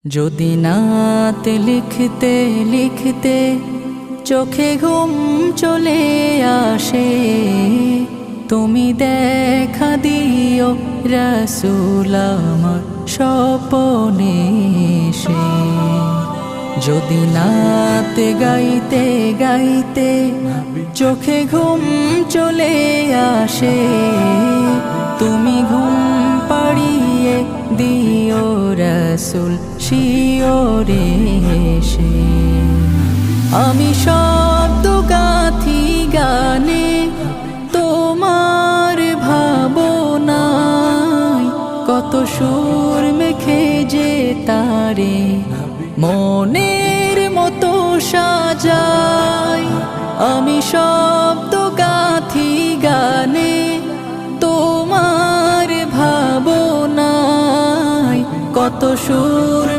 যদি নাতে লিখতে লিখতে চোখে ঘুম চলে আসে, তুমি দেখা দিও রাসূল আমার স্বপনে এসে। যদি নাতে গাইতে গাইতে চোখে ঘুম চলে আসে, তুমি ঘুম পাড়িয়ে দিও রাসূল শিওরে এসে। আমি শব্দ গাথি গানে তোমার ভাবনায়, কত সুর মেখে যে তারে মনের মতো সাজাই। আমি শব্দ গাথি গানে তোমার ভাবনায়, কত সুর